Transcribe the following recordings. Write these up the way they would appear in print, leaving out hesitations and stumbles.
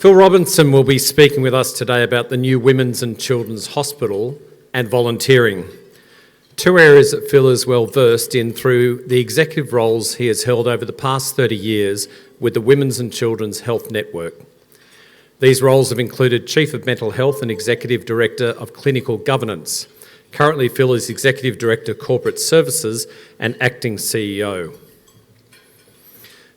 Phil Robinson will be speaking with us today about the new Women's and Children's Hospital and volunteering. Two areas that Phil is well versed in through the executive roles he has held over the past 30 years with the Women's and Children's Health Network. These roles have included Chief of Mental Health and Executive Director of Clinical Governance. Currently, Phil is Executive Director Corporate Services and Acting CEO.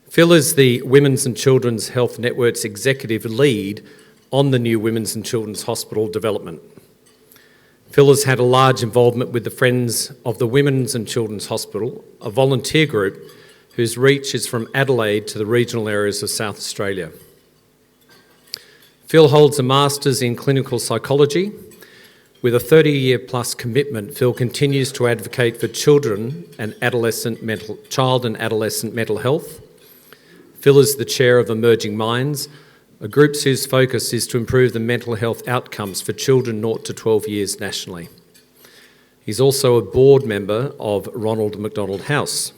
Phil is the Women's and Children's Health Network's Executive Lead on the new Women's and Children's Hospital development. Phil has had a large involvement with the Friends of the Women's and Children's Hospital, a volunteer group whose reach is from Adelaide to the regional areas of South Australia. Phil holds a Master's in Clinical Psychology. With a 30-year plus commitment, Phil continues to advocate for child and adolescent mental health. Phil is the chair of Emerging Minds, a group whose focus is to improve the mental health outcomes for children 0 to 12 years nationally. He's also a board member of Ronald McDonald House.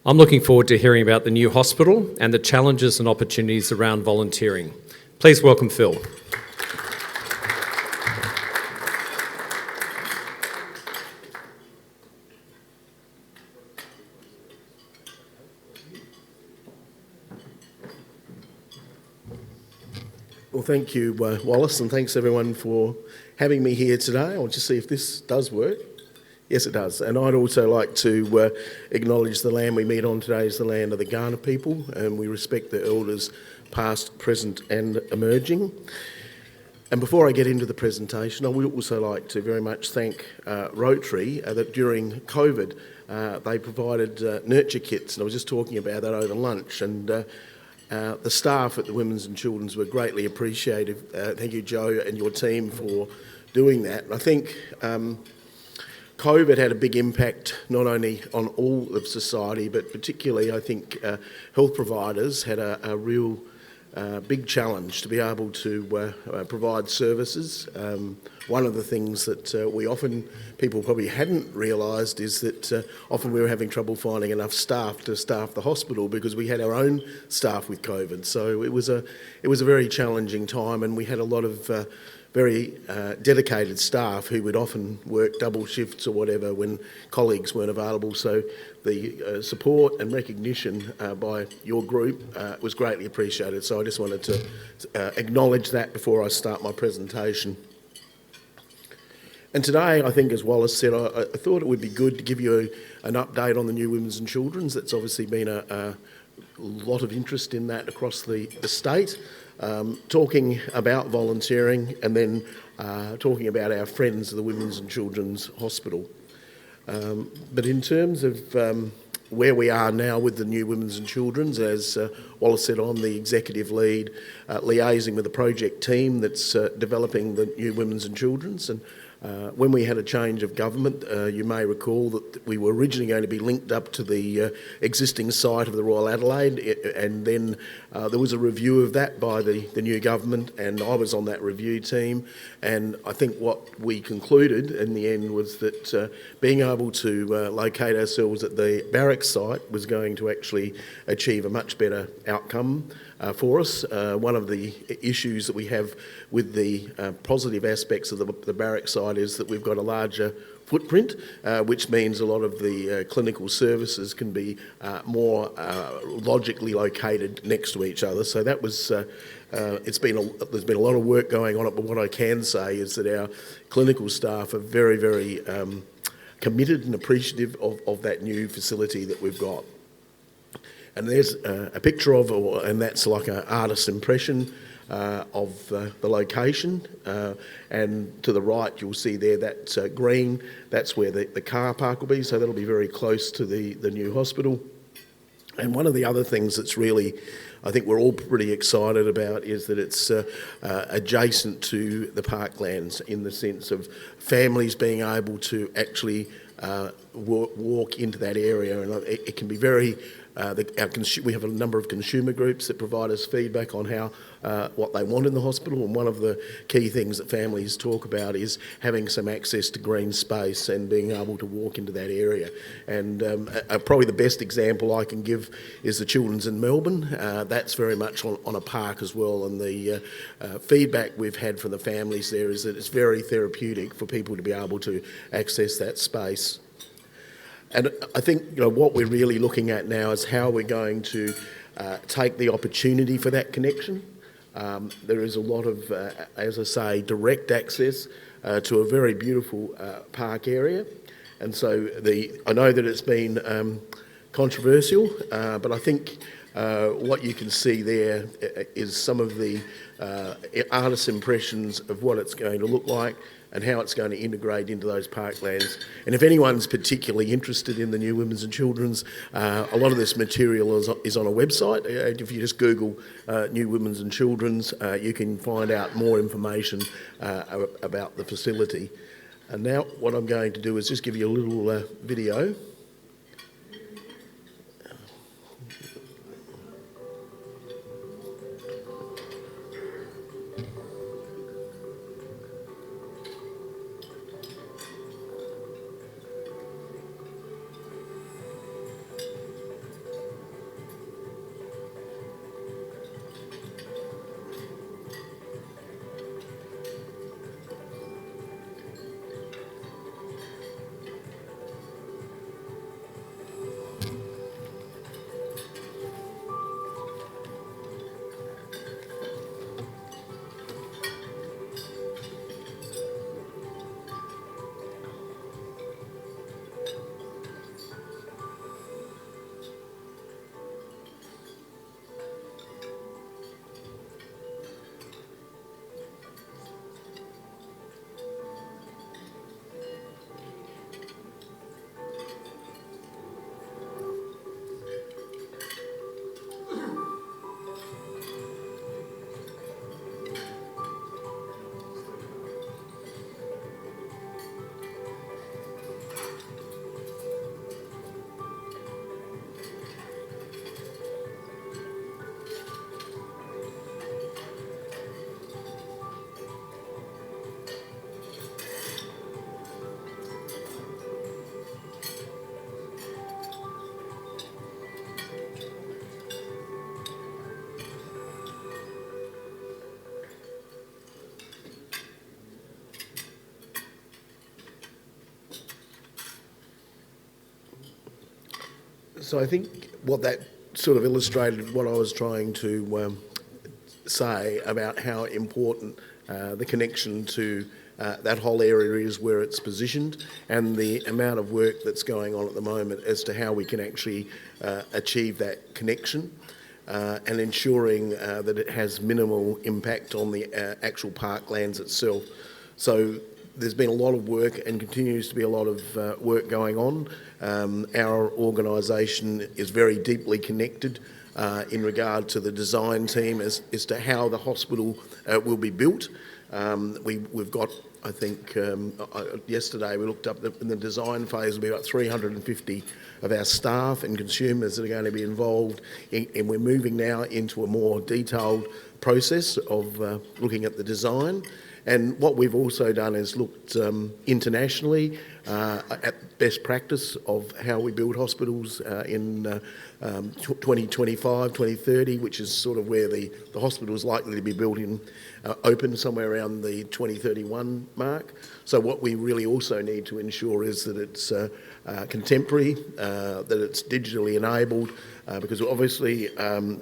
I'm looking forward to hearing about the new hospital and the challenges and opportunities around volunteering. Please welcome Phil. Well, thank you, Wallace, and thanks everyone for having me here today. I'll just see if this does work. Yes, it does. And I'd also like to acknowledge the land we meet on today is the land of the Kaurna people, and we respect the elders past, present and emerging. And before I get into the presentation, I would also like to very much thank Rotary that during COVID they provided nurture kits, and I was just talking about that over lunch, and the staff at the Women's and Children's were greatly appreciative. Thank you, Joe, and your team for doing that. And I think COVID had a big impact not only on all of society, but particularly I think health providers had a real big challenge to be able to provide services. One of the things that people probably hadn't realised is that often we were having trouble finding enough staff to staff the hospital because we had our own staff with COVID. So it was a very challenging time, and we had a lot of very dedicated staff who would often work double shifts or whatever when colleagues weren't available. So the support and recognition by your group was greatly appreciated. So I just wanted to acknowledge that before I start my presentation. And today, I think, as Wallace said, I thought it would be good to give you an update on the new Women's and Children's. That's obviously been a lot of interest in that across the state. Talking about volunteering and then talking about our friends of the Women's and Children's Hospital. But in terms of where we are now with the new Women's and Children's, as Wallace said, I'm the executive lead, liaising with the project team that's developing the new Women's and Children's. And when we had a change of government, you may recall that we were originally going to be linked up to the existing site of the Royal Adelaide, and then there was a review of that by the new government, and I was on that review team. And I think what we concluded in the end was that being able to locate ourselves at the barracks site was going to actually achieve a much better outcome for us. One of the issues that we have with the positive aspects of the barracks site is that we've got a larger footprint, which means a lot of the clinical services can be more logically located next to each other. So that was there's been a lot of work going on it, but what I can say is that our clinical staff are very, very committed and appreciative of that new facility that we've got. And there's a picture of, and that's like an artist's impression of the location. And to the right, you'll see there that green, that's where the car park will be. So that'll be very close to the new hospital. And one of the other things that's really, I think we're all pretty excited about is that it's adjacent to the parklands in the sense of families being able to actually walk into that area, and it can be very. We have a number of consumer groups that provide us feedback on how what they want in the hospital, and one of the key things that families talk about is having some access to green space and being able to walk into that area. And probably the best example I can give is the Children's in Melbourne. That's very much on a park as well, and the feedback we've had from the families there is that it's very therapeutic for people to be able to access that space. And I think what we're really looking at now is how we're going to take the opportunity for that connection. There is a lot of, as I say, direct access to a very beautiful park area. And so I know that it's been controversial, but I think what you can see there is some of the artist's impressions of what it's going to look like and how it's going to integrate into those parklands. And if anyone's particularly interested in the New Women's and Children's, a lot of this material is on a website. If you just Google New Women's and Children's, you can find out more information about the facility. And now what I'm going to do is just give you a little video. So I think what that sort of illustrated what I was trying to say about how important the connection to that whole area is, where it's positioned, and the amount of work that's going on at the moment as to how we can actually achieve that connection and ensuring that it has minimal impact on the actual parklands itself. So there's been a lot of work and continues to be a lot of work going on. Our organisation is very deeply connected in regard to the design team as to how the hospital will be built. We've got, I think, yesterday we looked up in the design phase, there'll be about 350 of our staff and consumers that are going to be involved and we're moving now into a more detailed process of looking at the design. And what we've also done is looked internationally at best practice of how we build hospitals in 2025, 2030, which is sort of where the hospital is likely to be built in, open somewhere around the 2031 mark. So what we really also need to ensure is that it's contemporary, that it's digitally enabled, because obviously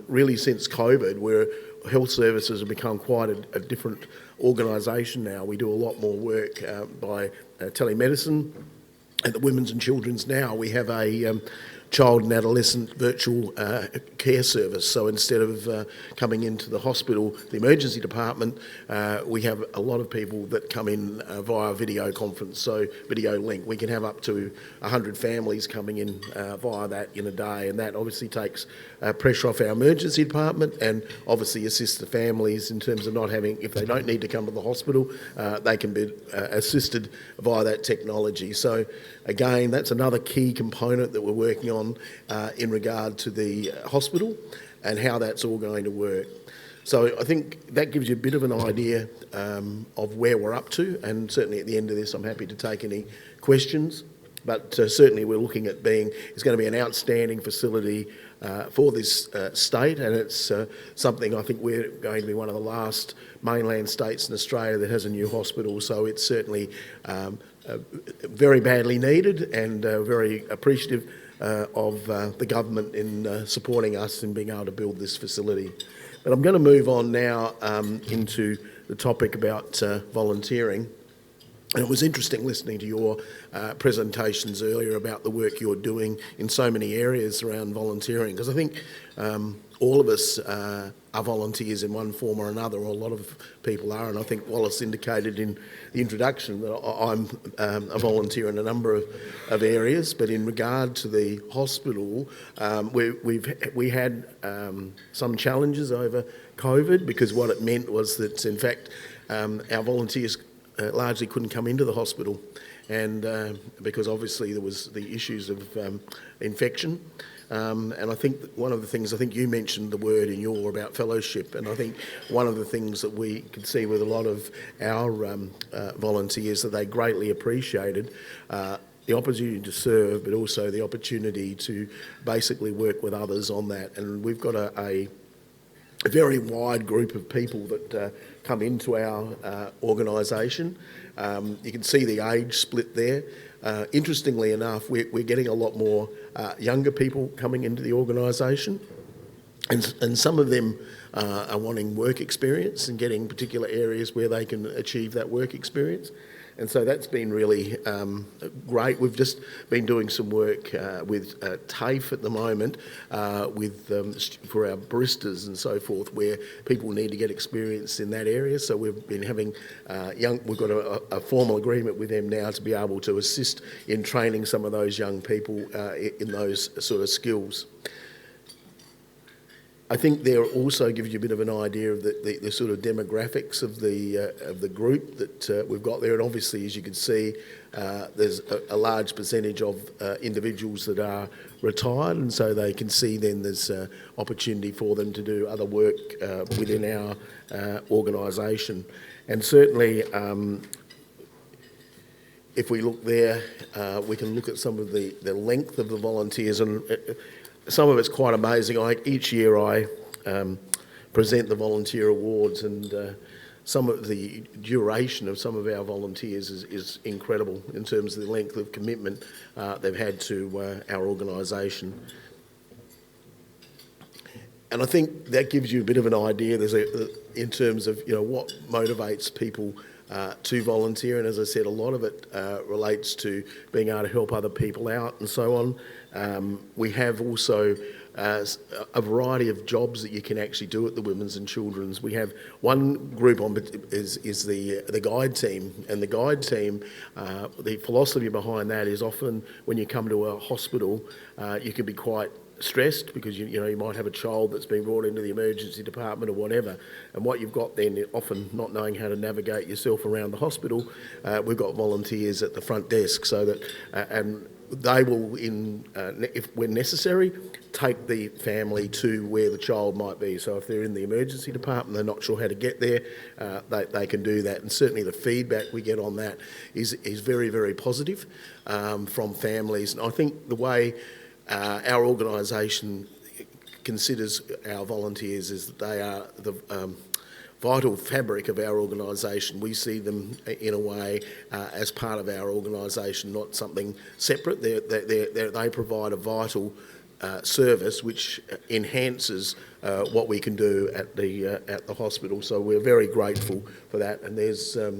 really since COVID, where health services have become quite a different organisation now. We do a lot more work by telemedicine. At the Women's and Children's now, we have a child and adolescent virtual care service. So instead of coming into the hospital, the emergency department, we have a lot of people that come in via video conference, so video link. We can have up to 100 families coming in via that in a day, and that obviously takes pressure off our emergency department and obviously assists the families in terms of not having, if they don't need to come to the hospital, they can be assisted via that technology. So again, that's another key component that we're working on in regard to the hospital and how that's all going to work. So I think that gives you a bit of an idea of where we're up to, and certainly at the end of this I'm happy to take any questions. But certainly we're looking at it's going to be an outstanding facility for this state, and it's something I think we're going to be one of the last mainland states in Australia that has a new hospital, so it's certainly very badly needed and very appreciative of the government in supporting us in being able to build this facility. But I'm going to move on now into the topic about volunteering. And it was interesting listening to your presentations earlier about the work you're doing in so many areas around volunteering, because I think all of us are volunteers in one form or another, or a lot of people are, and I think Wallace indicated in the introduction that I'm a volunteer in a number of areas. But in regard to the hospital, we had some challenges over COVID, because what it meant was that in fact our volunteers largely couldn't come into the hospital, and because obviously there was the issues of infection. And I think one of the things, I think you mentioned the word in your about fellowship, and I think one of the things that we could see with a lot of our volunteers that they greatly appreciated the opportunity to serve, but also the opportunity to basically work with others on that. And we've got a very wide group of people that come into our organisation. You can see the age split there. Interestingly enough, we're getting a lot more younger people coming into the organisation, and some of them are wanting work experience and getting particular areas where they can achieve that work experience. And so that's been really great. We've just been doing some work with TAFE at the moment for our baristas and so forth, where people need to get experience in that area. So we've been having we've got a formal agreement with them now to be able to assist in training some of those young people in those sort of skills. I think there also gives you a bit of an idea of the sort of demographics of the group that we've got there. And obviously, as you can see, there's a large percentage of individuals that are retired, and so they can see then there's opportunity for them to do other work within our organisation. And certainly, if we look there, we can look at some of the length of the volunteers, and some of it's quite amazing. Each year I present the volunteer awards, and some of the duration of some of our volunteers is incredible in terms of the length of commitment they've had to our organisation. And I think that gives you a bit of an idea. In terms of what motivates people to volunteer, and as I said, a lot of it relates to being able to help other people out and so on. We have also a variety of jobs that you can actually do at the Women's and Children's. We have one group is the guide team, and the guide team, the philosophy behind that is often when you come to a hospital, you can be quite stressed because you might have a child that's been brought into the emergency department or whatever, and what you've got then, often not knowing how to navigate yourself around the hospital, we've got volunteers at the front desk, so that and they will, if when necessary, take the family to where the child might be. So if they're in the emergency department, they're not sure how to get there, they can do that. And certainly the feedback we get on that is very, very positive from families. And I think the way our organisation considers our volunteers is that they are the vital fabric of our organisation. We see them in a way as part of our organisation, not something separate. They provide a vital service which enhances what we can do at the hospital. So we're very grateful for that. And there's, I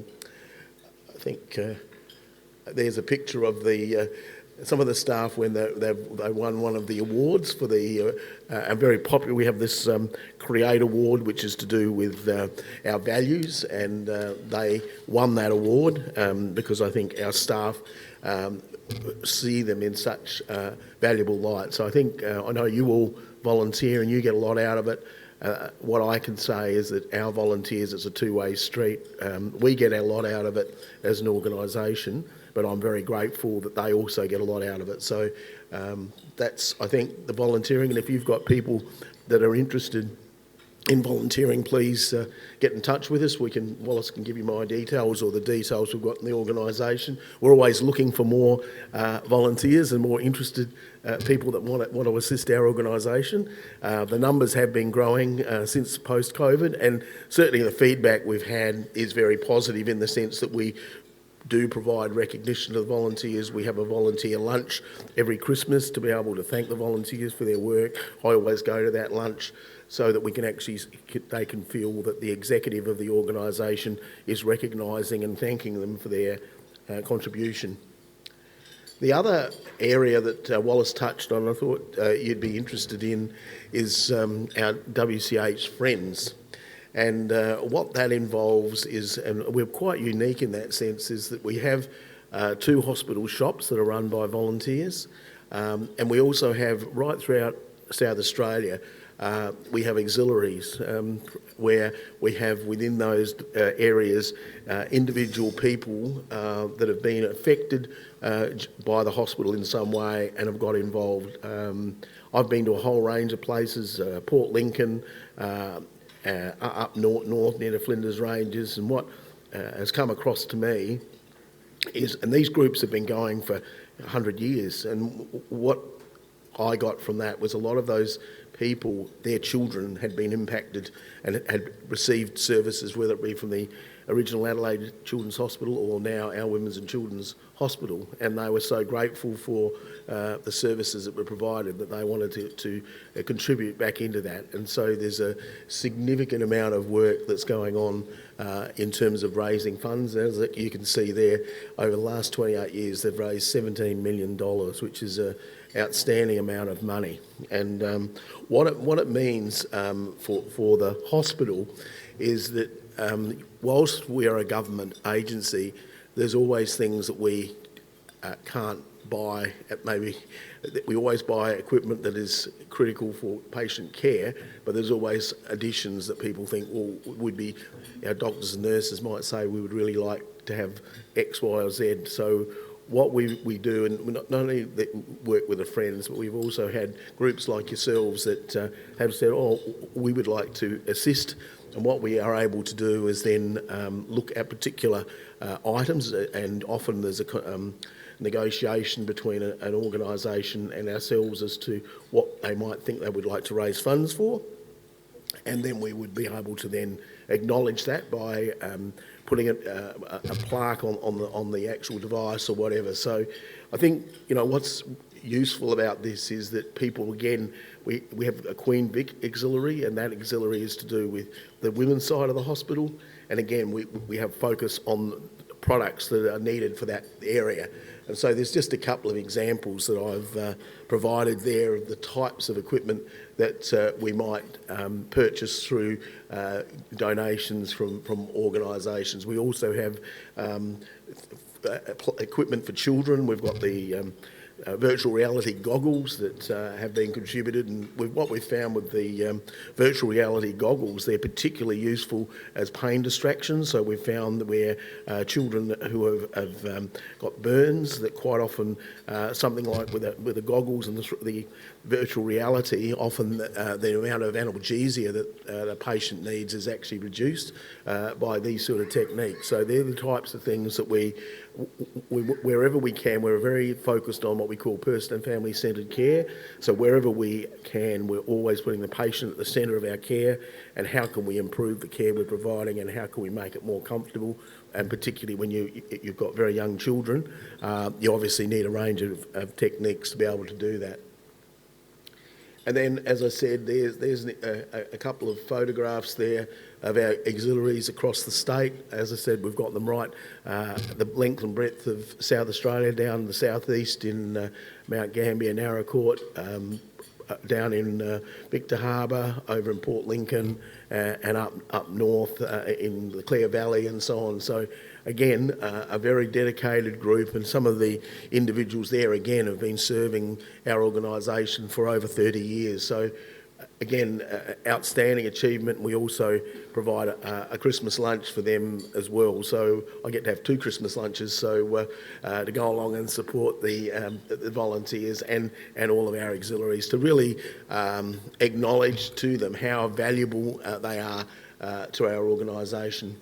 think, there's a picture of some of the staff when they won one of the awards for the very popular. We have this Create Award, which is to do with our values, and they won that award because I think our staff see them in such valuable light. So I think I know you all volunteer and you get a lot out of it. What I can say is that our volunteers, it's a two-way street. We get a lot out of it as an organisation, but I'm very grateful that they also get a lot out of it. So that's, I think, the volunteering. And if you've got people that are interested in volunteering, please get in touch with us. Wallace can give you my details or the details we've got in the organisation. We're always looking for more volunteers and more interested people that want to assist our organisation. The numbers have been growing since post-COVID, and certainly the feedback we've had is very positive in the sense that we do provide recognition to the volunteers. We have a volunteer lunch every Christmas to be able to thank the volunteers for their work. I always go to that lunch so that they can feel that the executive of the organisation is recognising and thanking them for their contribution. The other area that Wallace touched on, I thought you'd be interested in, is our WCH Friends. And what that involves is, and we're quite unique in that sense, is that we have 2 hospital shops that are run by volunteers, and we also have, right throughout South Australia, we have auxiliaries where we have within those areas individual people that have been affected by the hospital in some way and have got involved. I've been to a whole range of places, Port Lincoln, up north near the Flinders Ranges, and what has come across to me is, and these groups have been going for 100 years, and what I got from that was a lot of those people, their children had been impacted and had received services, whether it be from the original Adelaide Children's Hospital or now our Women's and Children's Hospital, and they were so grateful for the services that were provided that they wanted to contribute back into that. And so there's a significant amount of work that's going on in terms of raising funds. As you can see there, over the last 28 years they've raised $17 million, which is an outstanding amount of money. And what it means for the hospital is that whilst we are a government agency, there's always things that we can't buy. We always buy equipment that is critical for patient care, but there's always additions that people think, well, would be, our doctors and nurses might say, we would really like to have X, Y or Z. So what we do, and we not only work with the Friends, but we've also had groups like yourselves that have said, oh, we would like to assist. And what we are able to do is then look at particular items, and often there's a negotiation between an organisation and ourselves as to what they might think they would like to raise funds for. And then we would be able to then acknowledge that by putting a plaque on the actual device or whatever. So I think, what's useful about this is that people, again, we have a Queen Vic auxiliary, and that auxiliary is to do with the women's side of the hospital. And again, we have focus on products that are needed for that area. And so there's just a couple of examples that I've provided there of the types of equipment that we might purchase through donations from organisations. We also have equipment for children. We've got the virtual reality goggles that have been contributed, and what we've found with the virtual reality goggles, they're particularly useful as pain distractions. So we've found that where children who have got burns, that quite often something like with the goggles and the virtual reality, often the amount of analgesia that the patient needs is actually reduced by these sort of techniques. So they're the types of things that we wherever we can, we're very focused on what we call person and family centred care. So wherever we can, we're always putting the patient at the centre of our care, and how can we improve the care we're providing, and how can we make it more comfortable. And particularly when you've got very young children, you obviously need a range of techniques to be able to do that. And then, as I said, there's a couple of photographs there of our auxiliaries across the state. As I said, we've got them right the length and breadth of South Australia, down the southeast in Mount Gambier, Narracourt, down in Victor Harbour, over in Port Lincoln, and up north in the Clare Valley and so on. So again, a very dedicated group, and some of the individuals there again have been serving our organisation for over 30 years. So again, outstanding achievement. We also provide a Christmas lunch for them as well. So I get to have 2 Christmas lunches, so to go along and support the volunteers and all of our auxiliaries, to really acknowledge to them how valuable they are to our organisation.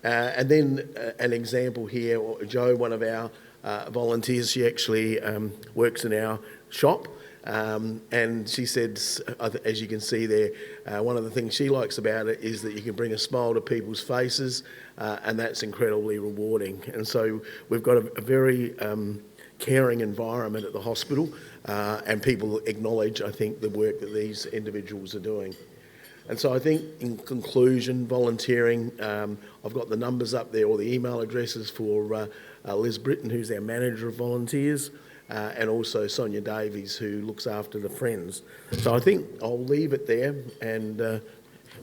And then an example here, Jo, one of our volunteers, she actually works in our shop. And she said, as you can see there, one of the things she likes about it is that you can bring a smile to people's faces, and that's incredibly rewarding. And so we've got a very caring environment at the hospital, and people acknowledge, I think, the work that these individuals are doing. And so I think, in conclusion, volunteering, I've got the numbers up there, or the email addresses for Liz Britton, who's our manager of volunteers, and also Sonia Davies, who looks after the Friends. So I think I'll leave it there, and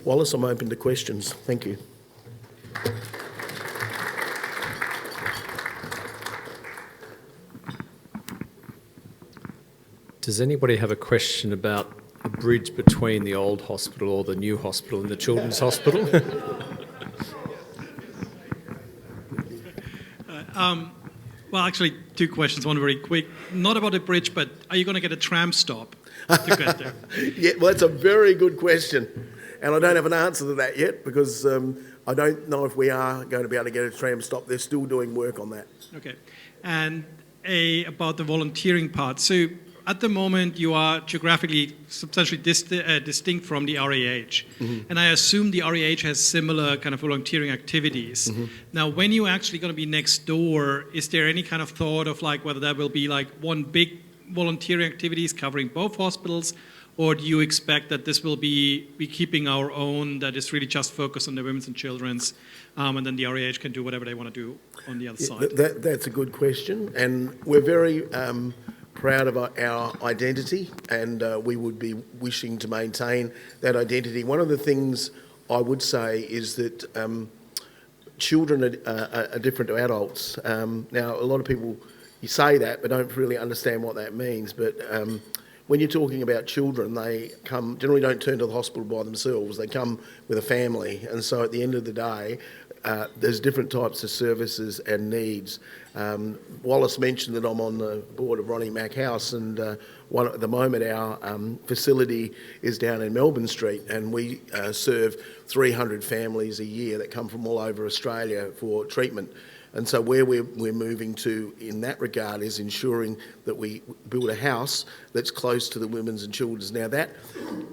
Wallace, I'm open to questions. Thank you. Does anybody have a question about the bridge between the old hospital or the new hospital and the children's hospital? Well, actually, 2 questions, one very quick. Not about a bridge, but are you going to get a tram stop to get there? Yeah, well, that's a very good question. And I don't have an answer to that yet, because I don't know if we are going to be able to get a tram stop. They're still doing work on that. Okay. And about the volunteering part. So at the moment, you are geographically substantially distinct from the RAH. Mm-hmm. And I assume the RAH has similar kind of volunteering activities. Mm-hmm. Now, when you're actually going to be next door, is there any kind of thought of like whether that will be like one big volunteering activities covering both hospitals, or do you expect that this will be keeping our own, that is really just focused on the women's and children's, and then the RAH can do whatever they want to do on the other side? That's a good question, and we're very proud of our identity, and we would be wishing to maintain that identity. One of the things I would say is that children are different to adults. Now, a lot of people, you say that, but don't really understand what that means. But when you're talking about children, they generally don't turn to the hospital by themselves. They come with a family, and so at the end of the day, there's different types of services and needs. Wallace mentioned that I'm on the board of Ronnie Mack House, and at the moment our facility is down in Melbourne Street, and we serve 300 families a year that come from all over Australia for treatment. And so where we're moving to in that regard is ensuring that we build a house that's close to the women's and children's. Now that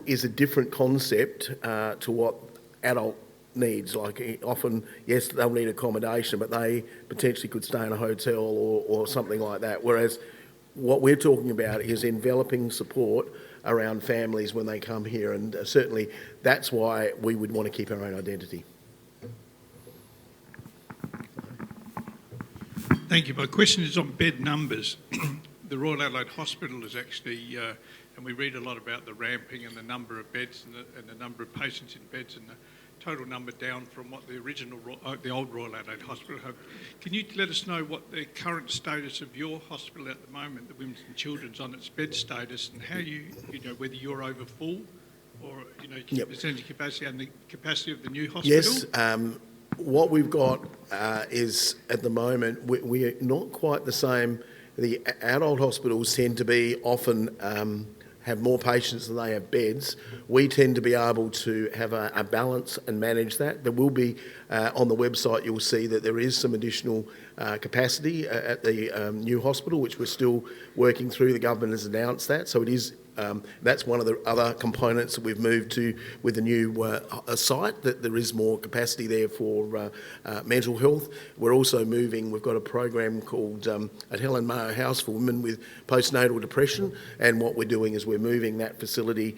is a different concept to what adult needs. Like often, yes, they'll need accommodation, but they potentially could stay in a hotel or something like that. Whereas what we're talking about is enveloping support around families when they come here, and certainly that's why we would want to keep our own identity. Thank you. My question is on bed numbers. The Royal Adelaide Hospital is actually, and we read a lot about the ramping and the number of beds and the number of patients in beds and the total number down from what the old Royal Adelaide Hospital had. Can you let us know what the current status of your hospital at the moment, the Women's and Children's, on its bed status, and how you know, whether you're over full or, you know, Yep. percentage capacity and the capacity of the new hospital? Yes. What we've got is, at the moment, we're not quite the same. The adult hospitals tend to be often have more patients than they have beds. We tend to be able to have a balance and manage that. There will be, on the website, you'll see that there is some additional capacity at the new hospital, which we're still working through. The government has announced that, so it is. That's one of the other components that we've moved to with the new site, that there is more capacity there for mental health. We're also moving, we've got a program called at Helen Mayo House for women with postnatal depression, and what we're doing is we're moving that facility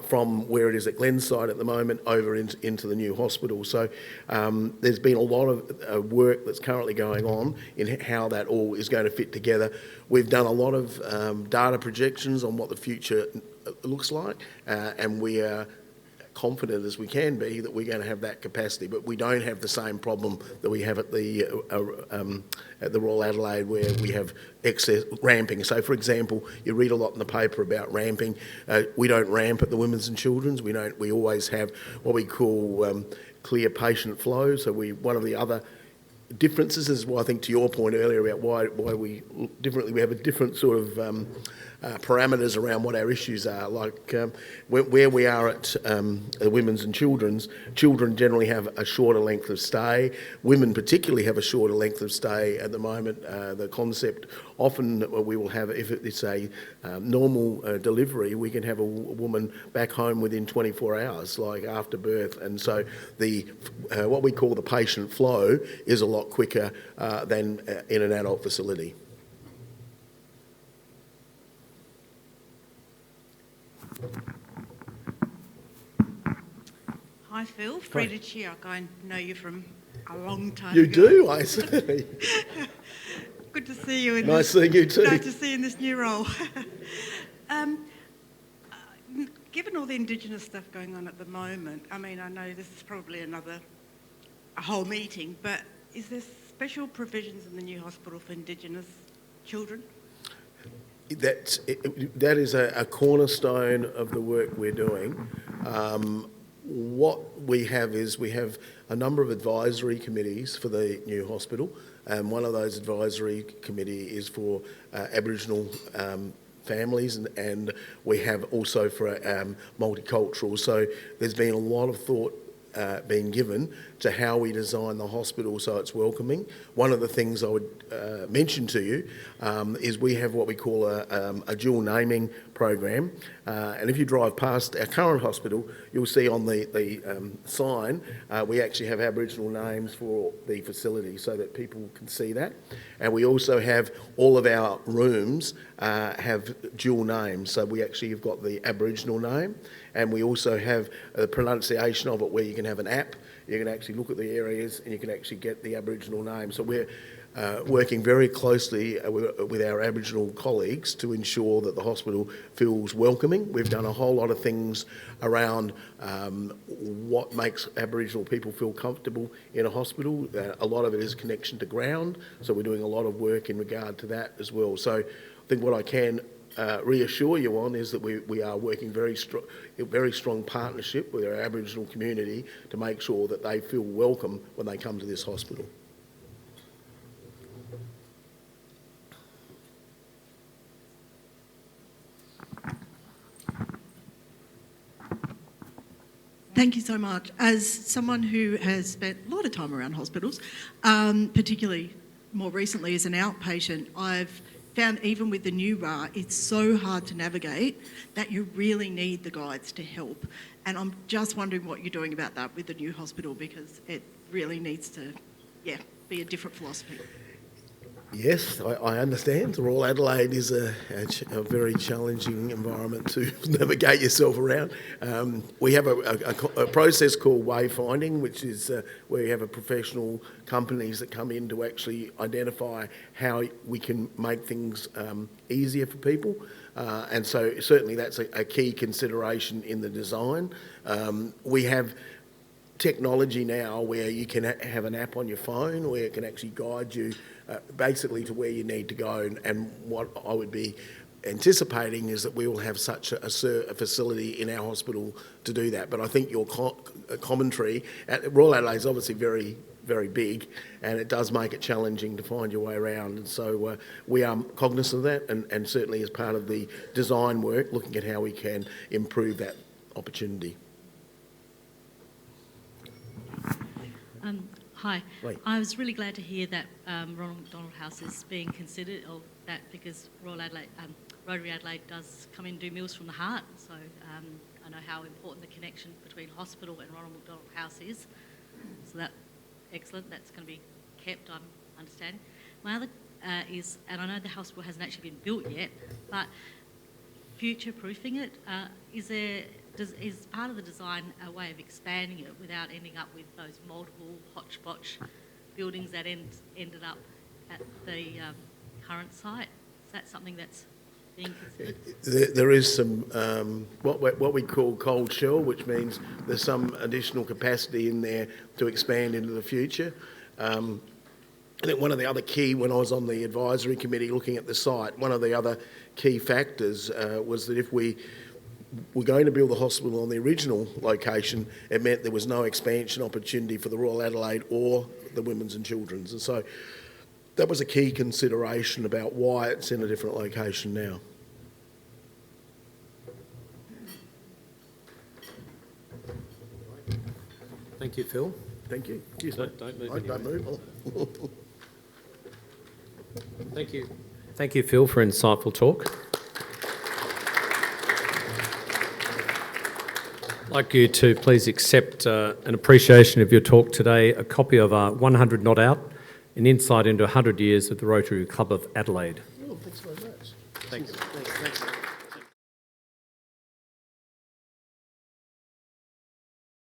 from where it is at Glenside at the moment over into the new hospital. So there's been a lot of work that's currently going on in how that all is going to fit together. We've done a lot of data projections on what the future looks like, and we are confident as we can be that we're going to have that capacity, but we don't have the same problem that we have at the Royal Adelaide, where we have excess ramping. So, for example, you read a lot in the paper about ramping. We don't ramp at the Women's and Children's. We always have what we call clear patient flow. So one of the other differences is, well, I think to your point earlier about why we differently, we have a different sort of parameters around what our issues are. Like where we are at the Women's and Children's, children generally have a shorter length of stay. Women particularly have a shorter length of stay at the moment. The concept, often we will have, if it's a normal delivery, we can have a woman back home within 24 hours, like after birth. And so the what we call the patient flow is a lot quicker than in an adult facility. Hi Phil, Freda Chiok. I know you from a long time You ago. do, I see. Good to see you in Nice seeing you too. Nice to see you in this new role. Given all the Indigenous stuff going on at the moment, I mean, I know this is probably a whole meeting, but is there special provisions in the new hospital for Indigenous children? That is a cornerstone of the work we're doing. What we have is a number of advisory committees for the new hospital, and one of those advisory committee is for Aboriginal families, and we have also for multicultural. So there's been a lot of thought being given to how we design the hospital so it's welcoming. One of the things I would mention to you is we have what we call a dual naming program, and if you drive past our current hospital, you'll see on the sign we actually have Aboriginal names for the facility so that people can see that. And we also have all of our rooms have dual names, so we actually have got the Aboriginal name, and we also have the pronunciation of it, where you can have an app, you can actually look at the areas and you can actually get the Aboriginal name. So we're working very closely with our Aboriginal colleagues to ensure that the hospital feels welcoming. We've done a whole lot of things around what makes Aboriginal people feel comfortable in a hospital. A lot of it is connection to ground, so we're doing a lot of work in regard to that as well. So I think what I can reassure you on is that we are working very strong partnership with our Aboriginal community to make sure that they feel welcome when they come to this hospital. Thank you so much. As someone who has spent a lot of time around hospitals, particularly more recently as an outpatient, I've found even with the new RAR, it's so hard to navigate that you really need the guides to help. And I'm just wondering what you're doing about that with the new hospital, because it really needs to, be a different philosophy. Yes, I understand. Royal Adelaide is a very challenging environment to navigate yourself around. We have a process called wayfinding, which is where you have a professional companies that come in to actually identify how we can make things easier for people. And so certainly that's a key consideration in the design. We have technology now where you can have an app on your phone where it can actually guide you basically to where you need to go, and what I would be anticipating is that we will have such a facility in our hospital to do that. But I think your commentary at Royal Adelaide is obviously very, very big, and it does make it challenging to find your way around, and so we are cognizant of that, and certainly as part of the design work, looking at how we can improve that opportunity. Hi. Right. I was really glad to hear that Ronald McDonald House is being considered, or that because Rotary Adelaide does come in and do Meals from the Heart, so I know how important the connection between hospital and Ronald McDonald House is. So that's excellent. That's going to be kept, I'm understanding. My other is, and I know the hospital hasn't actually been built yet, but future-proofing it, is part of the design a way of expanding it without ending up with those multiple hodgepodge buildings that ended up at the current site? Is that something that's being considered? There is some what we call cold shell, which means there's some additional capacity in there to expand into the future. I think one of the other key, when I was on the advisory committee looking at the site, one of the other key factors was that if we were going to build the hospital on the original location, it meant there was no expansion opportunity for the Royal Adelaide or the Women's and Children's. And so that was a key consideration about why it's in a different location now. Thank you, Phil. Thank you. Excuse Don't me. move Don't move. Thank you. Thank you, Phil, for insightful talk. I'd like you to please accept an appreciation of your talk today, a copy of 100 Not Out, an insight into 100 years of the Rotary Club of Adelaide. Oh, thanks very much. Thank you. Thanks.